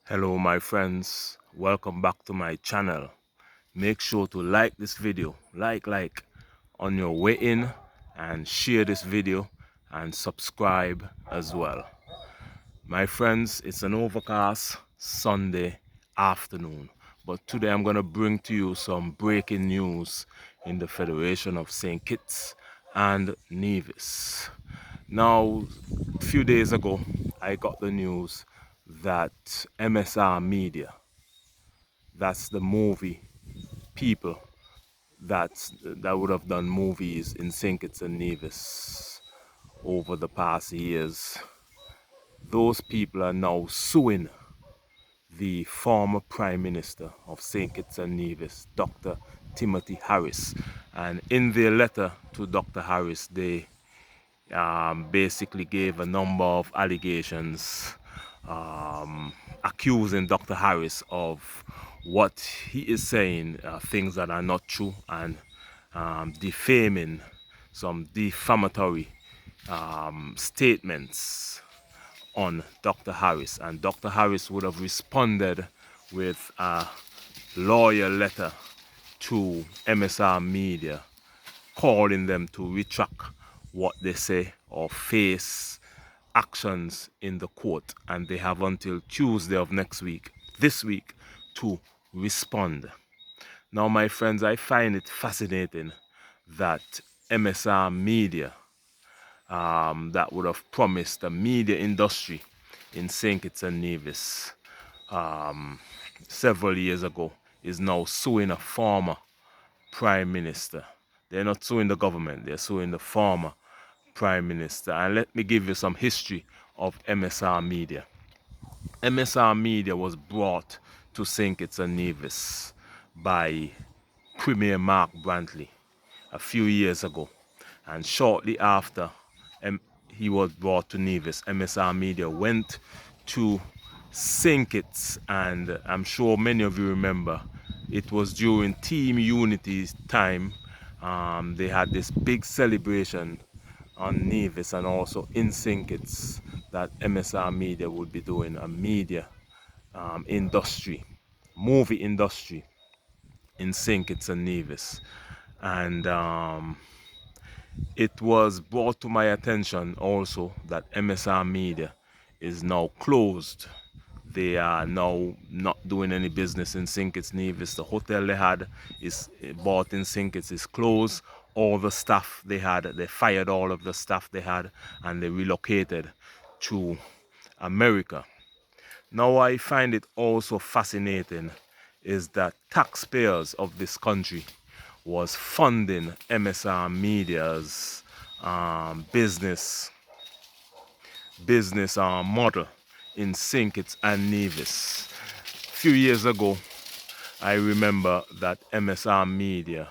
Hello my friends, welcome back to my channel. Make sure to like this video, like on your way in, and share this video and subscribe as well. My friends, it's an overcast Sunday afternoon, but today I'm going to bring to you some breaking news in the Federation of St. Kitts and Nevis. Now, a few days ago, I got the news that MSR Media, that's the movie people that would have done movies in St. Kitts and Nevis over the past years, those people are now suing the former Prime Minister of St. Kitts and Nevis, Dr. Timothy Harris. And in their letter to Dr. Harris, they basically gave a number of allegations accusing Dr. Harris of what he is saying, things that are not true, and defaming some defamatory statements on Dr. Harris. And Dr. Harris would have responded with a lawyer letter to MSR Media calling them to retract what they say or face actions in the court, and they have until Tuesday of this week, to respond. Now my friends, I find it fascinating that MSR Media, that would have promised the media industry in St. Kitts and Nevis several years ago, is now suing a former Prime Minister. They're not suing the government, they're suing the former Prime Minister. And let me give you some history of MSR Media. MSR Media was brought to St. Kitts and Nevis by Premier Mark Brantley a few years ago. And shortly after he was brought to Nevis, MSR Media went to St. Kitts, and I'm sure many of you remember, it was during Team Unity's time. They had this big celebration on Nevis and also in St. Kitts that MSR Media would be doing a media industry, movie industry in St. Kitts and Nevis. And it was brought to my attention also that MSR Media is now closed. They are now not doing any business in St. Kitts-Nevis. The hotel they had is bought in St. Kitts is closed. All the staff they had, they fired all of the staff they had, and they relocated to America. Now I find it also fascinating is that taxpayers of this country was funding MSR Media's business model in St. Kitts and Nevis. A few years ago, I remember that MSR Media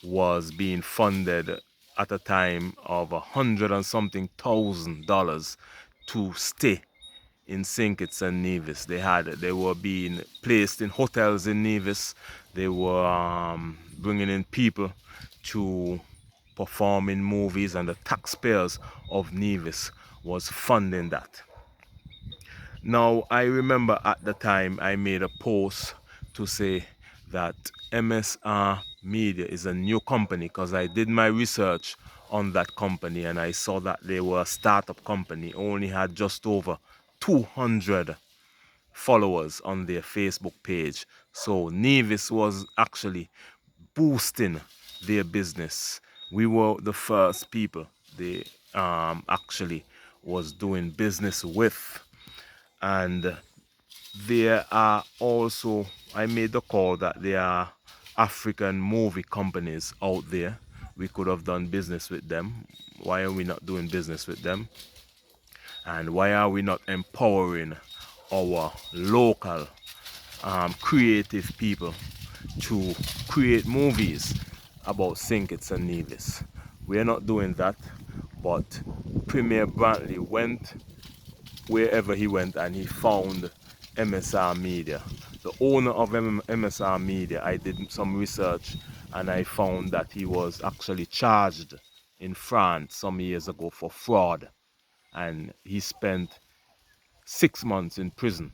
was being funded at a time of $100 and something thousand to stay in St. Kitts and Nevis. They were being placed in hotels in Nevis. They were bringing in people to perform in movies, and the taxpayers of Nevis was funding that. Now, I remember at the time I made a post to say that MSR Media is a new company, because I did my research on that company and I saw that they were a startup company, only had just over 200 followers on their Facebook page. So Nevis was actually boosting their business. We were the first people they actually was doing business with. And there are also, I made the call that there are African movie companies out there. We could have done business with them. Why are we not doing business with them? And why are we not empowering our local creative people to create movies about St. Kitts and Nevis? We are not doing that, but Premier Brantley went wherever he went and he found MSR Media. The owner of MSR Media, I did some research and I found that he was actually charged in France some years ago for fraud, and he spent 6 months in prison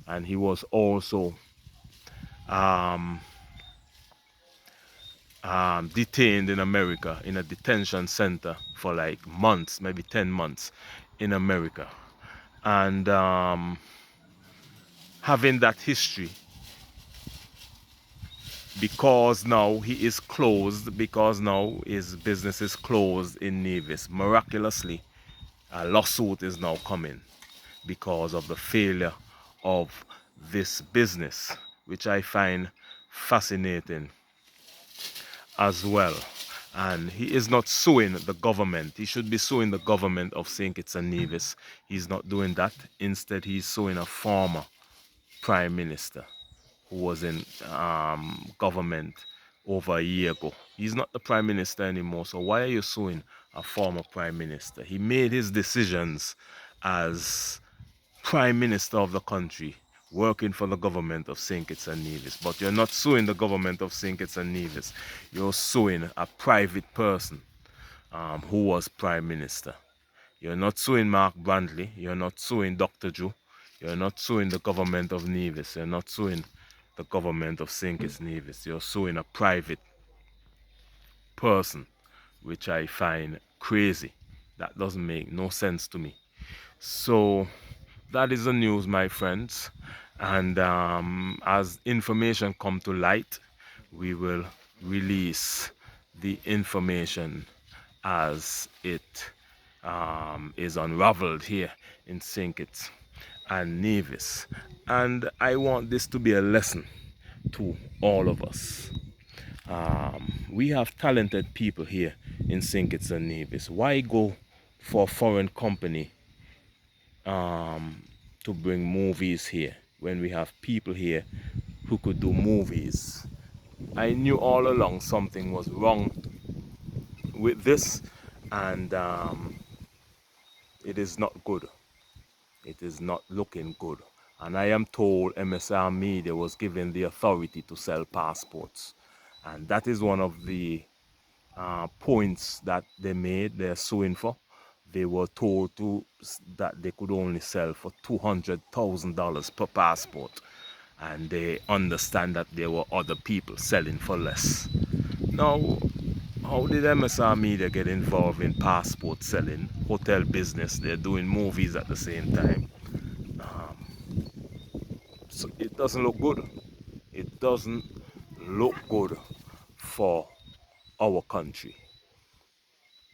and he was also detained in America in a detention center for like months, maybe 10 months in America. And having that history, because now he is closed, because now his business is closed in Nevis, miraculously a lawsuit is now coming because of the failure of this business, which I find fascinating as well. And he is not suing the government. He should be suing the government of St. Kitts-NEVIS. He's not doing that. Instead, he's suing a former prime minister who was in government over a year ago. He's not the prime minister anymore, so why are you suing a former prime minister? He made his decisions as prime minister of the country, working for the government of St. Kitts-NEVIS. But you're not suing the government of St. Kitts-NEVIS. You're suing a private person who was prime minister. You're not suing Mark Brandley. You're not suing Dr. Drew. You're not suing the government of Nevis. You're not suing the government of St. Kitts-NEVIS. You're suing a private person, which I find crazy. That doesn't make no sense to me. So that is the news, my friends. And as information come to light, we will release the information as it is unraveled here in St. Kitts and Nevis. And I want this to be a lesson to all of us. We have talented people here in St. Kitts and Nevis. Why go for a foreign company to bring movies here when we have people here who could do movies? I knew all along something was wrong with this, and it is not good. It is not looking good. And I am told MSR Media was given the authority to sell passports. And that is one of the points that they made, they're suing for. They were told that they could only sell for $200,000 per passport. And they understand that there were other people selling for less. Now, how did MSR Media get involved in passport selling, hotel business? They're doing movies at the same time. So it doesn't look good. It doesn't look good for our country.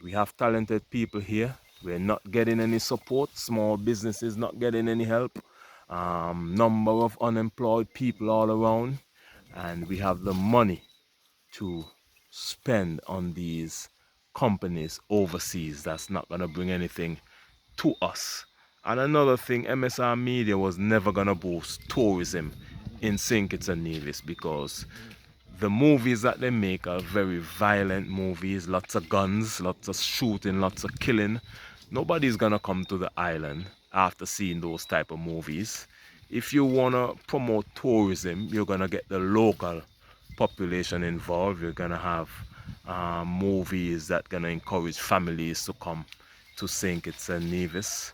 We have talented people here. We're not getting any support. Small businesses not getting any help. Number of unemployed people all around. And we have the money to spend on these companies overseas. That's not going to bring anything to us. And another thing, MSR Media was never going to boost tourism in St. Kitts and Nevis, because the movies that they make are very violent movies, lots of guns, lots of shooting, lots of killing. Nobody's gonna come to the island after seeing those type of movies. If you wanna promote tourism, you're gonna get the local population involved. You're gonna have movies that gonna encourage families to come to St. Kitts and Nevis,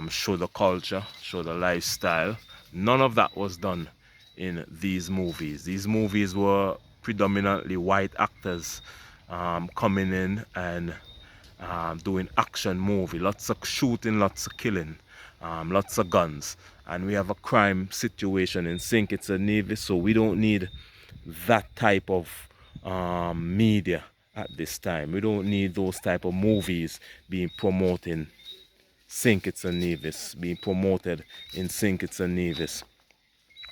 show the culture, show the lifestyle. None of that was done in these movies. These movies were predominantly white actors coming in and doing action movie, lots of shooting, lots of killing, lots of guns. And we have a crime situation in St. Kitts and Nevis, so we don't need that type of media at this time. We don't need those type of movies being promoting St. Kitts and Nevis, being promoted in St. Kitts and Nevis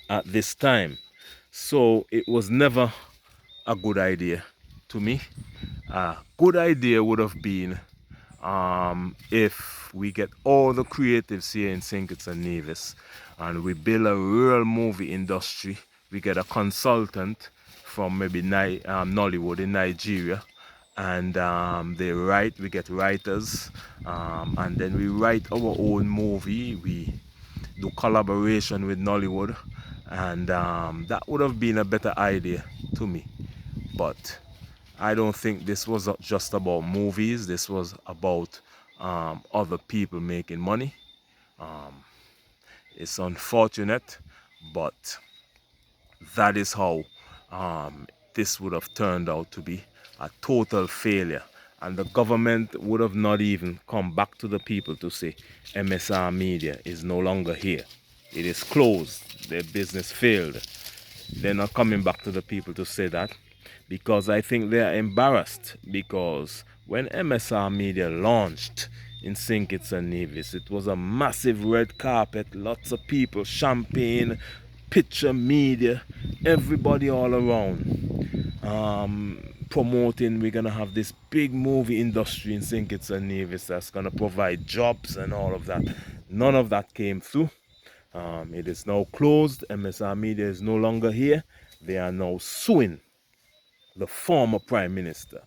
at this time. So it was never a good idea to me. A good idea would have been if we get all the creatives here in St. Kitts and Nevis and we build a real movie industry. We get a consultant from maybe Nollywood in Nigeria, and we get writers, and then we write our own movie. We do collaboration with Nollywood, and that would have been a better idea to me. But I don't think this was just about movies. This was about other people making money. It's unfortunate, But that is how this would have turned out to be a total failure, and the government would have not even come back to the people to say MSR Media is no longer here, it is closed, their business failed. They're not coming back to the people to say that, because I think they are embarrassed, because when MSR Media launched in St. Kitts-NEVIS, it was a massive red carpet, lots of people, champagne, picture media, everybody all around, promoting we're gonna have this big movie industry in St. Kitts-NEVIS that's gonna provide jobs and all of that. None of that came through. It is now closed. MSR Media is no longer here. They are now suing the former prime minister,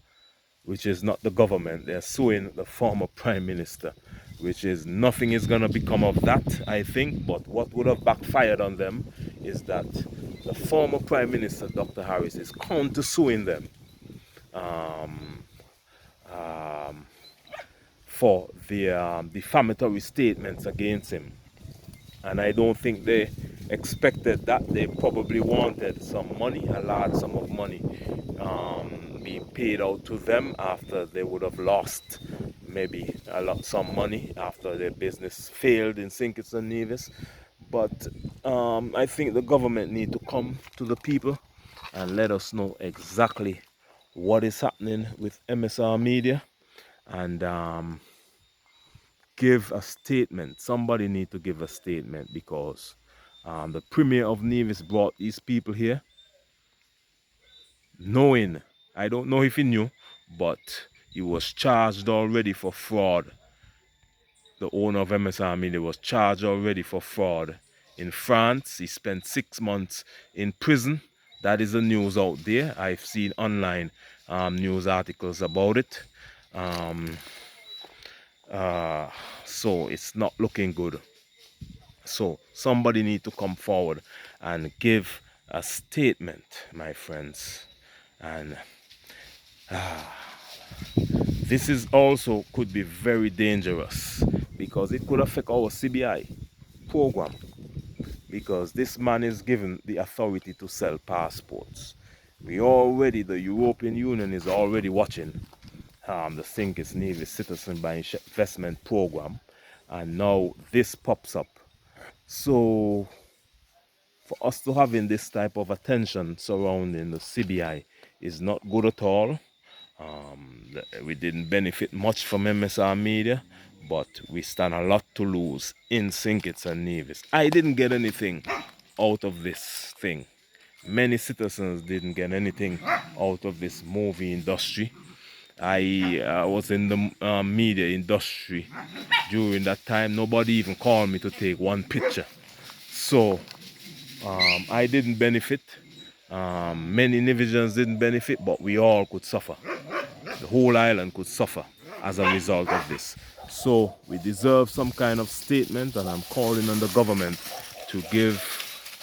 which is not the government. They're suing the former prime minister, which is nothing is going to become of that, I think. But what would have backfired on them is that the former prime minister, Dr. Harris, is counter suing them for the defamatory statements against him. And I don't think they expected that. They probably wanted some money, a large sum of money, being paid out to them after they would have lost maybe some money after their business failed in St. Kitts-NEVIS. But I think the government need to come to the people and let us know exactly what is happening with MSR Media, and give a statement. Somebody need to give a statement, because the premier of Nevis brought these people here knowing, I don't know if he knew, but he was charged already for fraud. The owner of MSR Media was charged already for fraud in France. He spent 6 months in prison. That is the news out there. I've seen online news articles about it. So it's not looking good. So somebody need to come forward and give a statement, my friends. And this is also could be very dangerous, because it could affect our CBI program, because this man is given the authority to sell passports. The European Union is already watching the St. Kitts-NEVIS Citizen by Investment Program, and now this pops up. So for us to having this type of attention surrounding the CBI is not good at all. We didn't benefit much from MSR Media, but we stand a lot to lose in St. Kitts-NEVIS. I didn't get anything out of this thing. Many citizens didn't get anything out of this movie industry. I was in the media industry during that time. Nobody even called me to take one picture. So I didn't benefit. Many Nevisians didn't benefit, but we all could suffer. The whole island could suffer as a result of this. So we deserve some kind of statement, and I'm calling on the government to give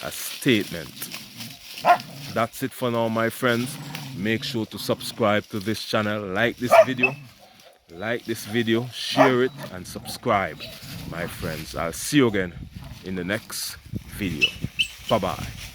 a statement. That's it for now, my friends. Make sure to subscribe to this channel, like this video, share it, and subscribe, my friends. I'll see you again in the next video. Bye bye.